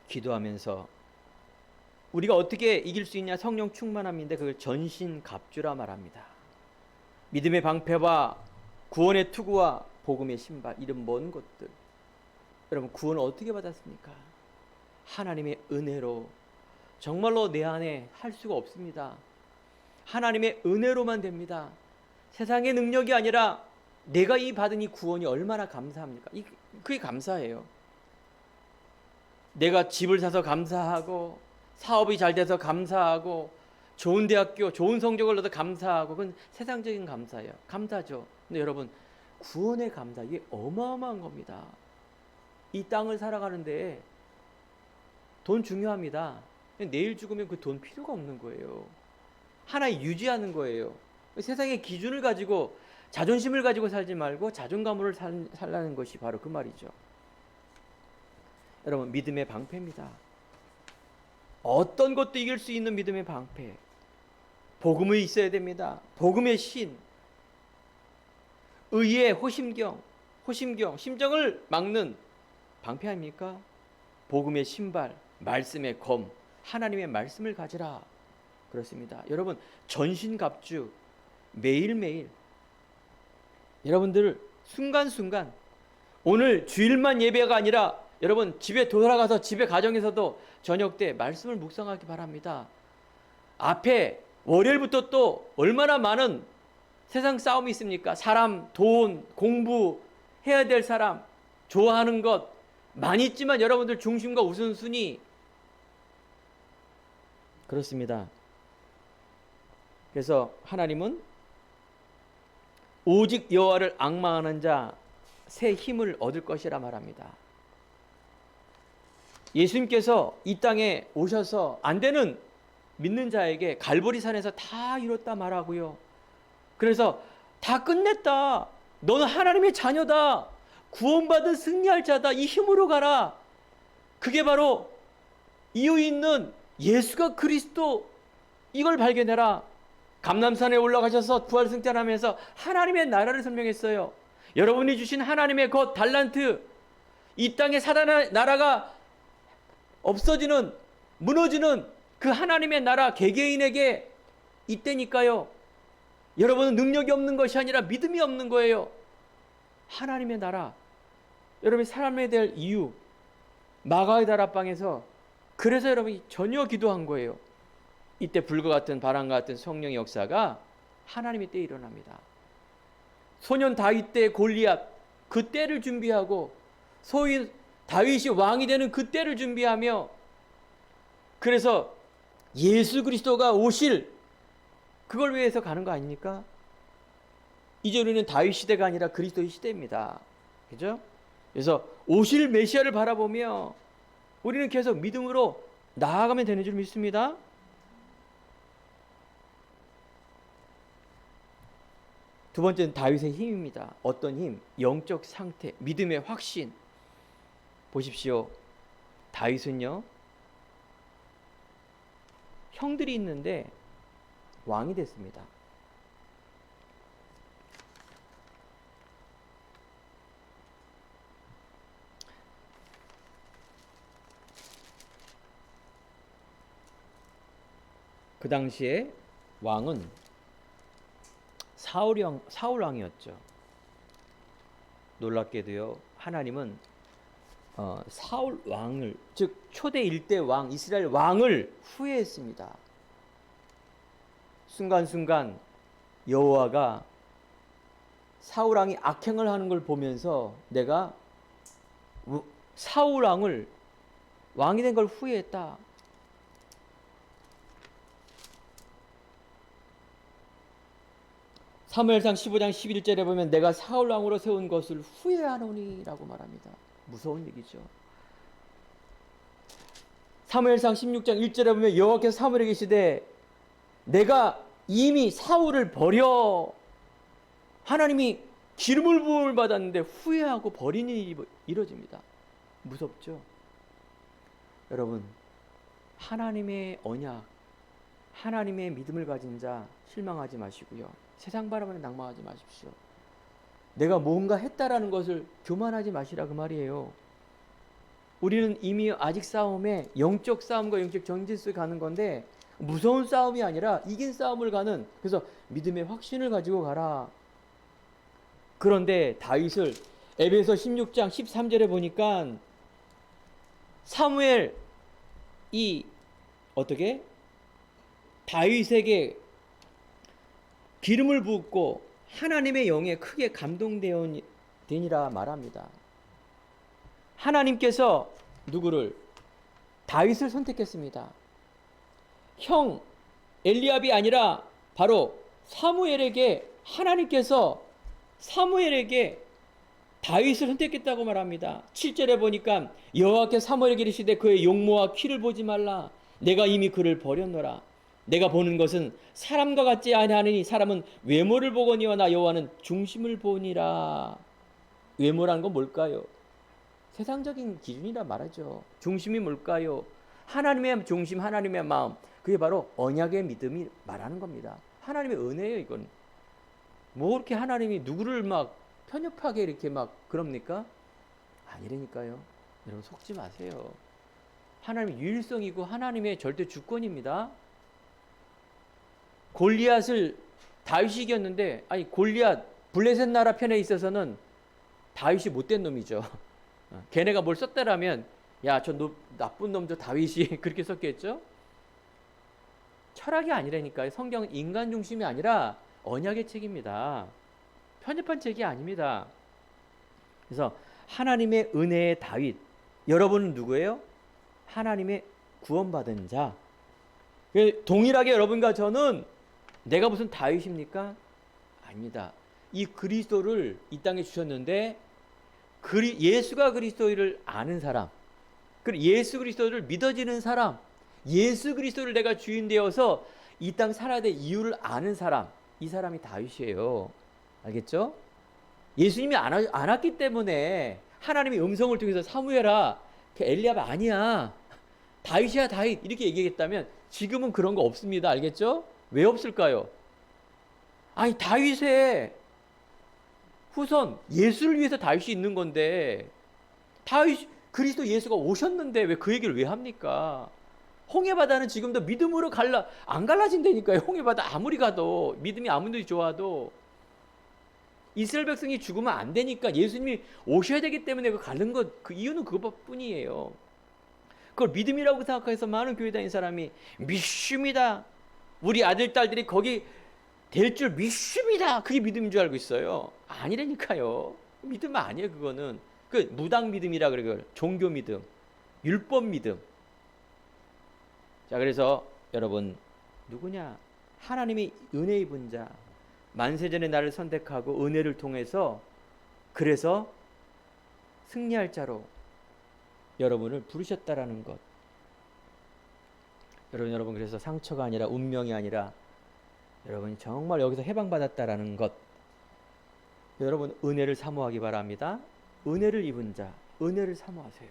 기도하면서 우리가 어떻게 이길 수 있냐, 성령 충만함인데 그걸 전신갑주라 말합니다. 믿음의 방패와 구원의 투구와 복음의 신발, 이런 먼 것들. 여러분, 구원을 어떻게 받았습니까? 하나님의 은혜로. 정말로 내 안에 할 수가 없습니다. 하나님의 은혜로만 됩니다. 세상의 능력이 아니라 내가 이 받은 이 구원이 얼마나 감사합니까? 그게 감사해요. 내가 집을 사서 감사하고, 사업이 잘 돼서 감사하고, 좋은 대학교, 좋은 성적을 얻어서 감사하고, 그건 세상적인 감사예요. 감사죠. 근데 여러분, 구원의 감사, 이게 어마어마한 겁니다. 이 땅을 살아가는데 돈 중요합니다. 내일 죽으면 그 돈 필요가 없는 거예요. 하나의 유지하는 거예요. 세상의 기준을 가지고, 자존심을 가지고 살지 말고 자존감으로 살라는 것이 바로 그 말이죠. 여러분, 믿음의 방패입니다. 어떤 것도 이길 수 있는 믿음의 방패. 복음이 있어야 됩니다. 복음의 신, 의의 호심경, 심정을 막는 방패 아닙니까? 복음의 신발, 말씀의 검, 하나님의 말씀을 가지라. 그렇습니다. 여러분, 전신갑주 매일매일 여러분들 순간순간, 오늘 주일만 예배가 아니라 여러분 집에 돌아가서 집에 가정에서도 저녁 때 말씀을 묵상하기 바랍니다. 앞에 월요일부터 또 얼마나 많은 세상 싸움이 있습니까? 사람, 돈, 공부, 해야 될 사람, 좋아하는 것 많이 있지만 여러분들 중심과 우선순위, 그렇습니다. 그래서 하나님은 오직 여호와를 앙망하는 자 새 힘을 얻을 것이라 말합니다. 예수님께서 이 땅에 오셔서 안 되는 믿는 자에게 갈보리산에서 다 이뤘다 말하고요. 그래서 다 끝냈다. 너는 하나님의 자녀다. 구원받은 승리할 자다. 이 힘으로 가라. 그게 바로 이유 있는 예수가 그리스도, 이걸 발견해라. 감람산에 올라가셔서 부활승천하면서 하나님의 나라를 설명했어요. 여러분이 주신 하나님의 것, 달란트, 이 땅에 사단의 나라가 없어지는, 무너지는 그 하나님의 나라 개개인에게 있다니까요. 여러분은 능력이 없는 것이 아니라 믿음이 없는 거예요. 하나님의 나라, 여러분이 사람에 대할 이유, 마가의 다락방에서 그래서 여러분이 전혀 기도한 거예요. 이때 불과 같은 바람과 같은 성령의 역사가 하나님의 때에 일어납니다. 소년 다윗 때 골리앗, 그 때를 준비하고, 소위 다윗이 왕이 되는 그 때를 준비하며, 그래서 예수 그리스도가 오실, 그걸 위해서 가는 거 아닙니까? 이제 우리는 다윗 시대가 아니라 그리스도의 시대입니다. 그죠? 그래서 오실 메시아를 바라보며 우리는 계속 믿음으로 나아가면 되는 줄 믿습니다. 두 번째는 다윗의 힘입니다. 어떤 힘? 영적 상태, 믿음의 확신. 보십시오. 다윗은요, 형들이 있는데 왕이 됐습니다. 그 당시에 왕은 사울 왕이었죠. 놀랍게도요, 하나님은 사울 왕을, 즉 초대 일대 왕, 이스라엘 왕을 후회했습니다. 순간순간 여호와가 사울 왕이 악행을 하는 걸 보면서 내가 사울 왕을 왕이 된 걸 후회했다. 사무엘상 15장 11절에 보면 내가 사울 왕으로 세운 것을 후회하노니라고 말합니다. 무서운 얘기죠. 사무엘상 16장 1절에 보면 여호와께서 사무엘에게 이르시되 내가 이미 사울을 버려, 하나님이 기름을 부음을 받았는데 후회하고 버리는 일이 이루어집니다. 무섭죠? 여러분, 하나님의 언약, 하나님의 믿음을 가진 자 실망하지 마시고요. 세상 바람에 낭망하지 마십시오. 내가 뭔가 했다라는 것을 교만하지 마시라 그 말이에요. 우리는 이미 아직 싸움에 영적 싸움과 영적 전진 속에 가는 건데 무서운 싸움이 아니라 이긴 싸움을 가는, 그래서 믿음의 확신을 가지고 가라. 그런데 다윗을 에베소 16장 13절에 보니까 사무엘이 어떻게 다윗에게 기름을 붓고 하나님의 영에 크게 감동되니라 말합니다. 하나님께서 누구를? 다윗을 선택했습니다. 형 엘리압이 아니라 바로 사무엘에게, 하나님께서 사무엘에게 다윗을 선택했다고 말합니다. 7절에 보니까 여호와께서 사무엘에게 이르시되 그의 용모와 키를 보지 말라. 내가 이미 그를 버렸노라. 내가 보는 것은 사람과 같지 아니하니 사람은 외모를 보거니와 나 여호와는 중심을 보니라. 외모라는 건 뭘까요? 세상적인 기준이라 말하죠. 중심이 뭘까요? 하나님의 중심, 하나님의 마음, 그게 바로 언약의 믿음이 말하는 겁니다. 하나님의 은혜예요. 이건 뭐 그렇게 하나님이 누구를 막 편협하게 이렇게 막 그럽니까? 아니라니까요. 여러분 속지 마세요. 하나님의 유일성이고 하나님의 절대 주권입니다. 골리앗을 다윗이 이겼는데, 아니 골리앗 블레셋 나라 편에 있어서는 다윗이 못된 놈이죠. 걔네가 뭘 썼다라면 야, 저 나쁜 놈 저 다윗이 그렇게 썼겠죠? 철학이 아니라니까요. 성경은 인간 중심이 아니라 언약의 책입니다. 편협한 책이 아닙니다. 그래서 하나님의 은혜의 다윗, 여러분은 누구예요? 하나님의 구원받은 자. 동일하게 여러분과 저는 내가 무슨 다윗입니까? 아닙니다. 이 그리스도를 이 땅에 주셨는데 예수가 그리스도를 아는 사람, 그리고 예수 그리스도를 믿어지는 사람, 예수 그리스도를 내가 주인 되어서 이 땅 살아야 될 이유를 아는 사람, 이 사람이 다윗이에요. 알겠죠? 예수님이 안 왔기 때문에 하나님의 음성을 통해서 사무엘아, 그 엘리압 아니야, 다윗이야 다윗, 이렇게 얘기했다면 지금은 그런 거 없습니다. 알겠죠? 왜 없을까요? 아니 다윗의 후손 예수를 위해서 다윗이 있는 건데, 다윗 그리스도 예수가 오셨는데 왜 그 얘기를 왜 합니까? 홍해바다는 지금도 믿음으로 안 갈라진다니까요. 홍해바다 아무리 가도, 믿음이 아무리 좋아도 이스라엘 백성이 죽으면 안 되니까 예수님이 오셔야 되기 때문에 그 가는 것, 그 이유는 그것뿐이에요. 그걸 믿음이라고 생각해서 많은 교회 다니는 사람이 믿습니다, 우리 아들 딸들이 거기 될 줄 믿습니다, 그게 믿음인 줄 알고 있어요. 아니라니까요. 믿음 아니에요. 그거는 그 무당 믿음이라 그래요. 종교 믿음, 율법 믿음. 자, 그래서 여러분 누구냐? 하나님이 은혜 입은 자, 만세전에 나를 선택하고 은혜를 통해서 그래서 승리할 자로 여러분을 부르셨다라는 것. 여러분 그래서 상처가 아니라 운명이 아니라 여러분이 정말 여기서 해방받았다라는 것. 여러분 은혜를 사모하기 바랍니다. 은혜를 입은 자, 은혜를 사모하세요.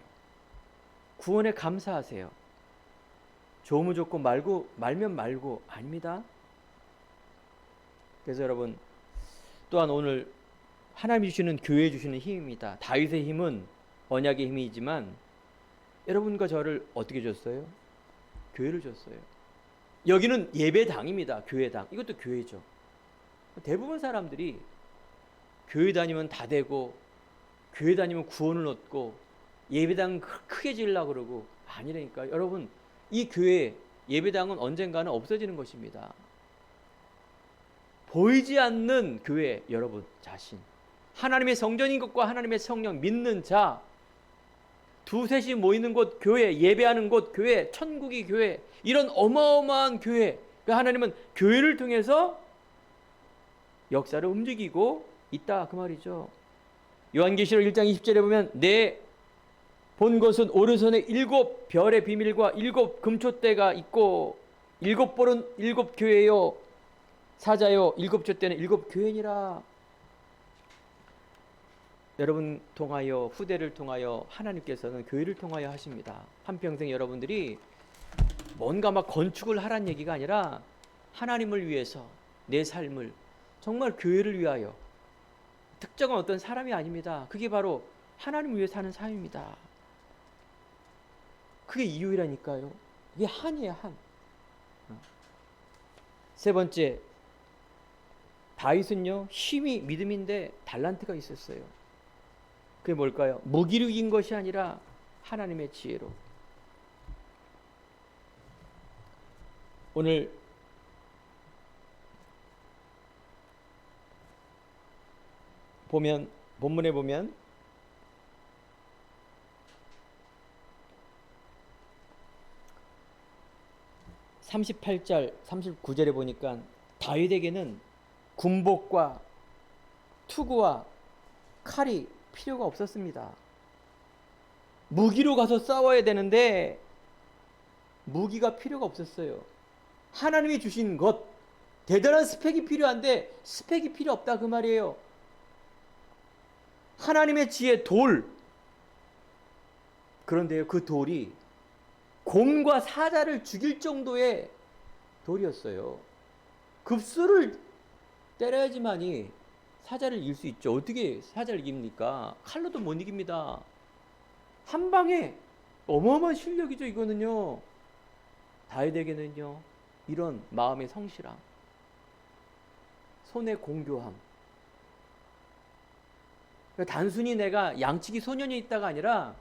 구원에 감사하세요. 좋으면 좋고 말면 말고 아닙니다. 그래서 여러분 또한 오늘 하나님이 주시는, 교회 주시는 힘입니다. 다윗의 힘은 언약의 힘이지만 여러분과 저를 어떻게 줬어요? 교회를 줬어요. 여기는 예배당입니다. 교회당. 이것도 교회죠. 대부분 사람들이 교회 다니면 다 되고, 교회 다니면 구원을 얻고, 예배당 크게 지으려고 그러고, 아니라니까요. 여러분 이 교회 예배당은 언젠가는 없어지는 것입니다. 보이지 않는 교회, 여러분 자신, 하나님의 성전인 것과 하나님의 성령 믿는 자, 두셋이 모이는 곳 교회, 예배하는 곳 교회, 천국이 교회, 이런 어마어마한 교회. 하나님은 교회를 통해서 역사를 움직이고 있다 그 말이죠. 요한계시록 1장 20절에 보면 내 본 것은 오른손에 7 별의 비밀과 7 금초대가 있고 7 볼은 7 교회요 사자요 7 촛대는 7 교회니라. 여러분 통하여 후대를 통하여 하나님께서는 교회를 통하여 하십니다. 한평생 여러분들이 뭔가 막 건축을 하란 얘기가 아니라 하나님을 위해서 내 삶을 정말 교회를 위하여 특정한 어떤 사람이 아닙니다. 그게 바로 하나님을 위해 사는 삶입니다. 그게 이유라니까요. 이게 한이에요, 한. 세 번째, 다윗은요 힘이 믿음인데 달란트가 있었어요. 그게 뭘까요? 무기로 이긴 것이 아니라 하나님의 지혜로. 오늘 보면 본문에 보면 38절 39절에 보니까 다윗에게는 군복과 투구와 칼이 필요가 없었습니다. 무기로 가서 싸워야 되는데 무기가 필요가 없었어요. 하나님이 주신 것, 대단한 스펙이 필요한데 스펙이 필요 없다 그 말이에요. 하나님의 지혜 돌. 그런데요, 그 돌이 곰과 사자를 죽일 정도의 돌이었어요. 급수를 때려야지만이 사자를 이길 수 있죠. 어떻게 사자를 이깁니까? 칼로도 못 이깁니다. 한 방에 어마어마한 실력이죠. 이거는요. 다윗에게는요 이런 마음의 성실함, 손의 공교함, 단순히 내가 양치기 소년이 있다가 아니라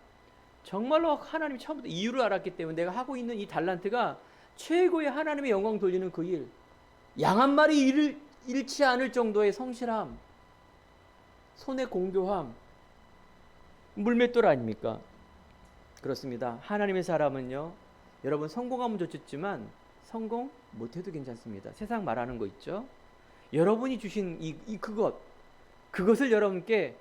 정말로 하나님이 처음부터 이유를 알았기 때문에 내가 하고 있는 이 달란트가 최고의 하나님의 영광 돌리는 그 일, 양 한 마리 잃지 않을 정도의 성실함, 손의 공교함, 물맷돌 아닙니까? 그렇습니다. 하나님의 사람은요, 여러분 성공하면 좋겠지만 성공 못해도 괜찮습니다. 세상 말하는 거 있죠? 여러분이 주신 그것을 여러분께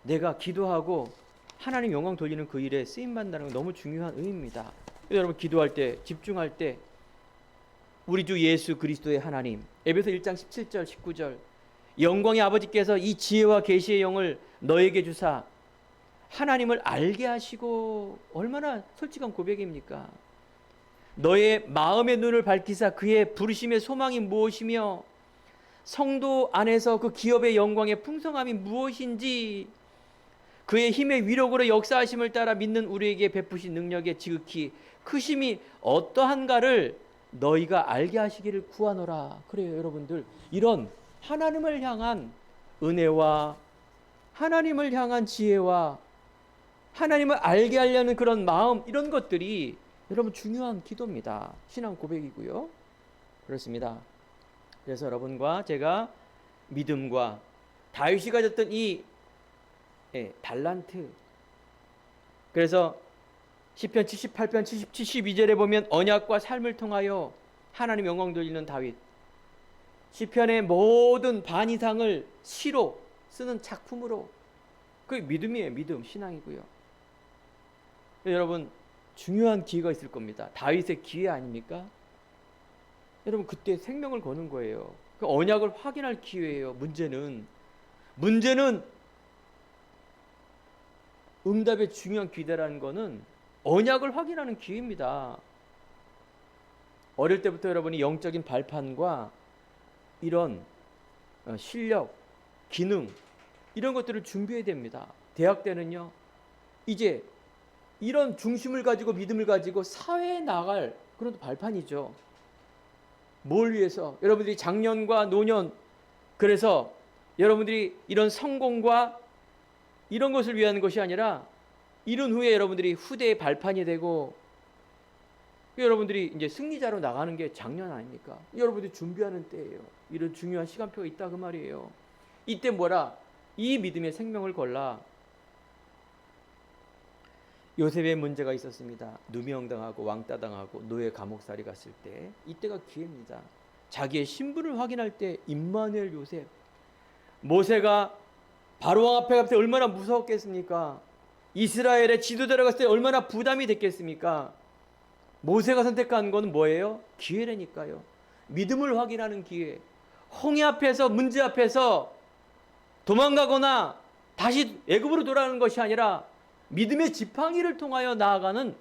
내가 기도하고 하나님 영광 돌리는 그 일에 쓰임받는다는 건 너무 중요한 의미입니다. 여러분 기도할 때, 집중할 때 우리 주 예수 그리스도의 하나님, 에베소 1장 17절 19절, 영광의 아버지께서 이 지혜와 계시의 영을 너에게 주사 하나님을 알게 하시고, 얼마나 솔직한 고백입니까? 너의 마음의 눈을 밝히사 그의 부르심의 소망이 무엇이며 성도 안에서 그 기업의 영광의 풍성함이 무엇인지, 그의 힘의 위력으로 역사하심을 따라 믿는 우리에게 베푸신 능력의 지극히 크심이 어떠한가를 너희가 알게 하시기를 구하노라. 그래요, 여러분들. 이런 하나님을 향한 은혜와 하나님을 향한 지혜와 하나님을 알게 하려는 그런 마음, 이런 것들이 여러분 중요한 기도입니다. 신앙 고백이고요. 그렇습니다. 그래서 여러분과 제가 믿음과 다윗이 가졌던 이 달란트, 그래서 시편 78편 72절에 보면 언약과 삶을 통하여 하나님 영광 돌리는 다윗, 시편의 모든 반 이상을 시로 쓰는 작품으로, 그게 믿음이에요. 믿음, 신앙이고요. 여러분 중요한 기회가 있을 겁니다. 다윗의 기회 아닙니까? 여러분 그때 생명을 거는 거예요. 그 언약을 확인할 기회예요. 문제는 응답의 중요한 기대라는 거는 언약을 확인하는 기회입니다. 어릴 때부터 여러분이 영적인 발판과 이런 실력, 기능, 이런 것들을 준비해야 됩니다. 대학 때는요, 이제 이런 중심을 가지고 믿음을 가지고 사회에 나갈 그런 발판이죠. 뭘 위해서? 여러분들이 장년과 노년, 그래서 여러분들이 이런 성공과 이런 것을 위한 것이 아니라 이런 후에 여러분들이 후대의 발판이 되고 여러분들이 이제 승리자로 나가는 게 작년 아닙니까? 여러분들이 준비하는 때예요. 이런 중요한 시간표가 있다 그 말이에요. 이때 뭐라? 이 믿음의 생명을 걸라. 요셉의 문제가 있었습니다. 누명당하고 왕따당하고 노예 감옥살이 갔을 때, 이때가 기회입니다. 자기의 신분을 확인할 때 임마누엘 요셉, 모세가 바로왕 앞에 갈 때 얼마나 무서웠겠습니까? 이스라엘의 지도자로 갔을 때 얼마나 부담이 됐겠습니까? 모세가 선택한 건 뭐예요? 기회라니까요. 믿음을 확인하는 기회. 홍해 앞에서, 문제 앞에서 도망가거나 다시 애굽으로 돌아가는 것이 아니라 믿음의 지팡이를 통하여 나아가는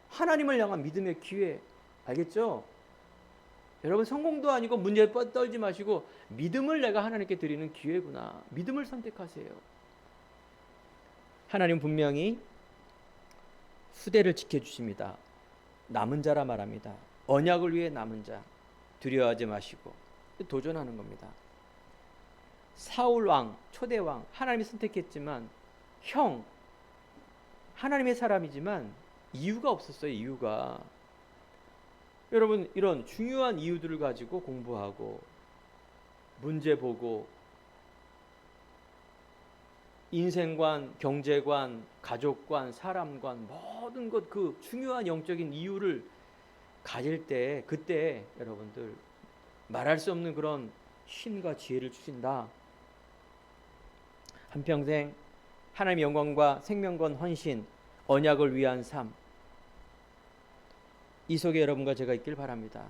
하나님을 향한 믿음의 기회. 알겠죠? 여러분, 성공도 아니고 문제에 떨지 마시고 믿음을 내가 하나님께 드리는 기회구나. 믿음을 선택하세요. 하나님 분명히 수대를 지켜주십니다. 남은 자라 말합니다. 언약을 위해 남은 자. 두려워하지 마시고 도전하는 겁니다. 사울 왕, 초대 왕, 하나님이 선택했지만 형, 하나님의 사람이지만 이유가 없었어요. 이유가. 여러분, 이런 중요한 이유들을 가지고 공부하고 문제 보고 인생관, 경제관, 가족관, 사람관 모든 것 그 중요한 영적인 이유를 가질 때 그때 여러분들 말할 수 없는 그런 힘과 지혜를 주신다. 한평생 하나님의 영광과 생명권 헌신, 언약을 위한 삶, 이 속에 여러분과 제가 있길 바랍니다.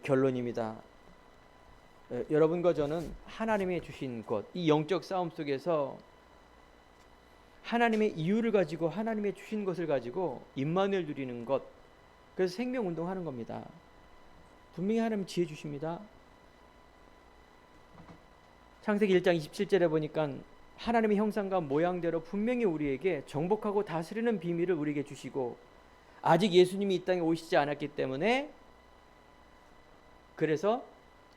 결론입니다. 여러분과 저는 하나님의 주신 것, 이 영적 싸움 속에서 하나님의 이유를 가지고 하나님의 주신 것을 가지고 임마누엘 누리는 것, 그래서 생명운동하는 겁니다. 분명히 하나님 지혜 주십니다. 창세기 1장 27절에 보니까 하나님의 형상과 모양대로 분명히 우리에게 정복하고 다스리는 비밀을 우리에게 주시고 아직 예수님이 이 땅에 오시지 않았기 때문에 그래서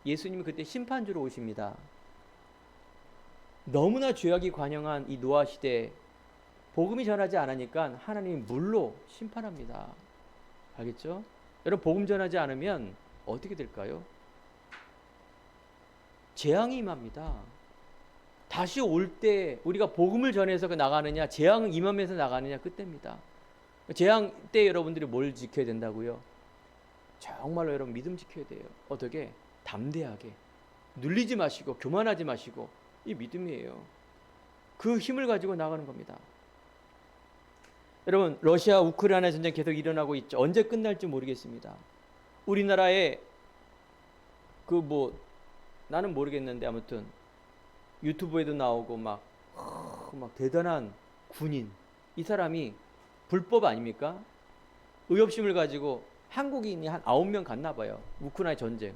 예수님이 그때 심판주로 오십니다. 너무나 죄악이 관영한 이 노아 시대에 복음이 전하지 않으니까 하나님이 물로 심판합니다. 알겠죠? 여러분, 복음 전하지 않으면 어떻게 될까요? 재앙이 임합니다. 다시 올 때 우리가 복음을 전해서 나가느냐, 재앙은 임하면서 나가느냐, 그때입니다. 재앙 때 여러분들이 뭘 지켜야 된다고요? 정말로 여러분 믿음 지켜야 돼요. 어떻게? 담대하게. 눌리지 마시고 교만하지 마시고. 이 믿음이에요. 그 힘을 가지고 나가는 겁니다. 여러분, 러시아 우크라이나 전쟁 계속 일어나고 있죠. 언제 끝날지 모르겠습니다. 우리나라에 나는 모르겠는데 아무튼 유튜브에도 나오고 막 대단한 군인, 이 사람이 불법 아닙니까? 의협심을 가지고 한국인이 한 9명 갔나 봐요. 우크라이나 전쟁.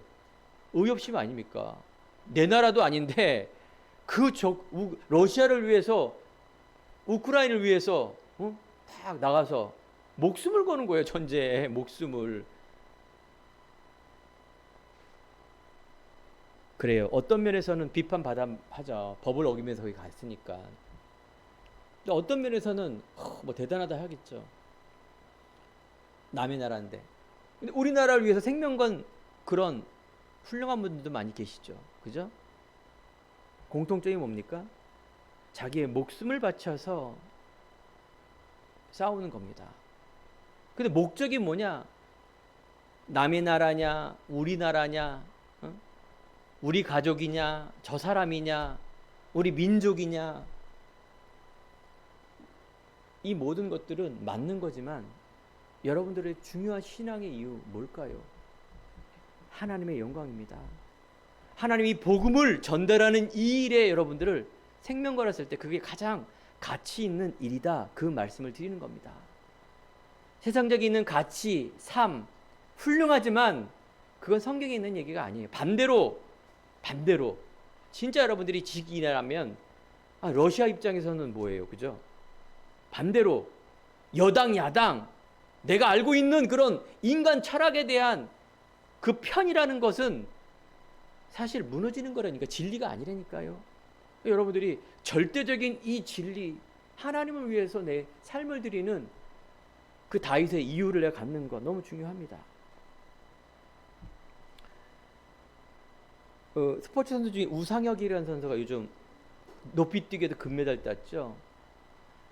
의협심 아닙니까? 내 나라도 아닌데 러시아를 위해서, 우크라이나를 위해서 딱 나가서 목숨을 거는 거예요. 전쟁에 목숨을. 그래요. 어떤 면에서는 비판하죠. 법을 어기면서 거기 갔으니까. 어떤 면에서는 대단하다 하겠죠. 남의 나라인데. 근데 우리나라를 위해서 생명 건 그런 훌륭한 분들도 많이 계시죠. 그죠? 공통점이 뭡니까? 자기의 목숨을 바쳐서 싸우는 겁니다. 근데 목적이 뭐냐? 남의 나라냐? 우리나라냐? 우리 가족이냐? 저 사람이냐? 우리 민족이냐? 이 모든 것들은 맞는 거지만 여러분들의 중요한 신앙의 이유 뭘까요? 하나님의 영광입니다. 하나님이 복음을 전달하는 이 일에 여러분들을 생명 걸었을 때 그게 가장 가치 있는 일이다. 그 말씀을 드리는 겁니다. 세상적인 있는 가치, 삶, 훌륭하지만 그건 성경에 있는 얘기가 아니에요. 반대로 진짜 여러분들이 지기라면 러시아 입장에서는 뭐예요? 그죠? 반대로 여당, 야당, 내가 알고 있는 그런 인간 철학에 대한 그 편이라는 것은 사실 무너지는 거라니까, 진리가 아니라니까요. 여러분들이 절대적인 이 진리, 하나님을 위해서 내 삶을 드리는 그 다윗의 이유를 내가 갖는 거 너무 중요합니다. 스포츠 선수 중에 우상혁이라는 선수가 요즘 높이뛰기에도 금메달 땄죠.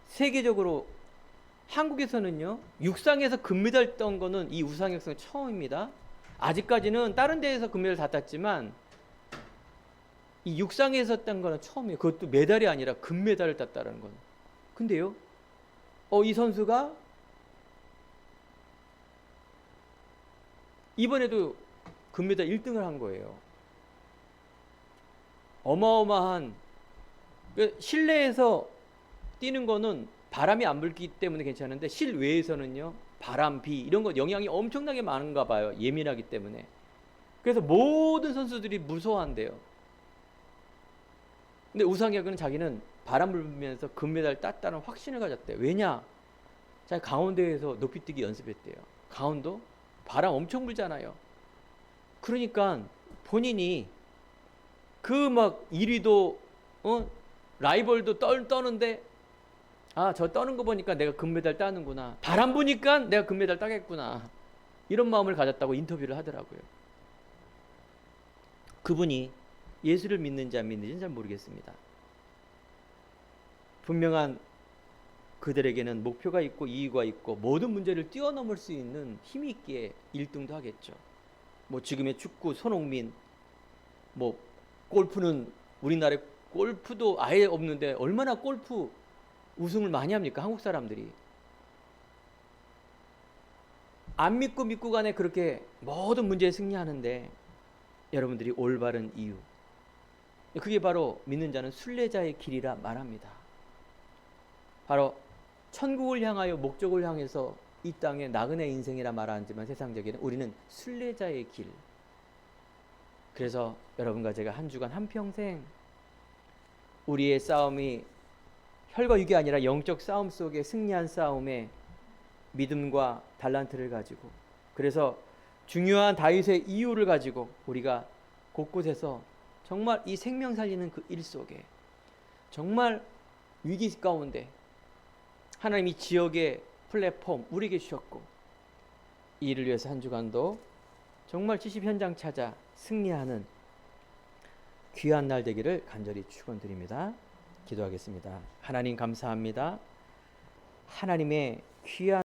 세계적으로, 한국에서는요, 육상에서 금메달 딴 거는 이 우상혁 선수 처음입니다. 아직까지는 다른 데에서 금메달 다 땄지만 이 육상에서 딴 거는 처음이에요. 그것도 메달이 아니라 금메달을 땄다는 건. 근데요, 이 선수가 이번에도 금메달 1등을 한 거예요. 어마어마한, 실내에서 뛰는 거는 바람이 안 불기 때문에 괜찮은데 실외에서는요, 바람, 비 이런 거 영향이 엄청나게 많은가 봐요. 예민하기 때문에. 그래서 모든 선수들이 무서워한대요. 근데 우상혁은 자기는 바람 불면서 금메달 땄다는 확신을 가졌대요. 왜냐? 자기 강원도에서 높이뛰기 연습했대요. 강원도? 바람 엄청 불잖아요. 그러니까 본인이 그 막 1위도 라이벌도 떠는데 저 떠는 거 보니까 내가 금메달 따는구나. 바람 부니까 내가 금메달 따겠구나. 이런 마음을 가졌다고 인터뷰를 하더라고요. 그분이 예수를 믿는지 안 믿는지는 잘 모르겠습니다. 분명한 그들에게는 목표가 있고 이유가 있고 모든 문제를 뛰어넘을 수 있는 힘이 있기에 1등도 하겠죠. 뭐 지금의 축구 손흥민, 뭐 골프는 우리나라에 골프도 아예 없는데 얼마나 골프 우승을 많이 합니까? 한국 사람들이. 안 믿고 간에 그렇게 모든 문제에 승리하는데 여러분들이 올바른 이유, 그게 바로 믿는 자는 순례자의 길이라 말합니다. 바로 천국을 향하여 목적을 향해서 이 땅에 나그네 인생이라 말하지만 세상적에는 우리는 순례자의 길. 그래서 여러분과 제가 한 주간 한평생 우리의 싸움이 혈과 육이 아니라 영적 싸움 속에 승리한 싸움에 믿음과 달란트를 가지고, 그래서 중요한 다윗의 이유를 가지고 우리가 곳곳에서 정말 이 생명 살리는 그 일 속에 정말 위기 가운데 하나님이 지역의 플랫폼 우리에게 주셨고, 이 일을 위해서 한 주간도 정말 70 현장 찾아 승리하는 귀한 날 되기를 간절히 축원드립니다. 기도하겠습니다. 하나님 감사합니다. 하나님의 귀한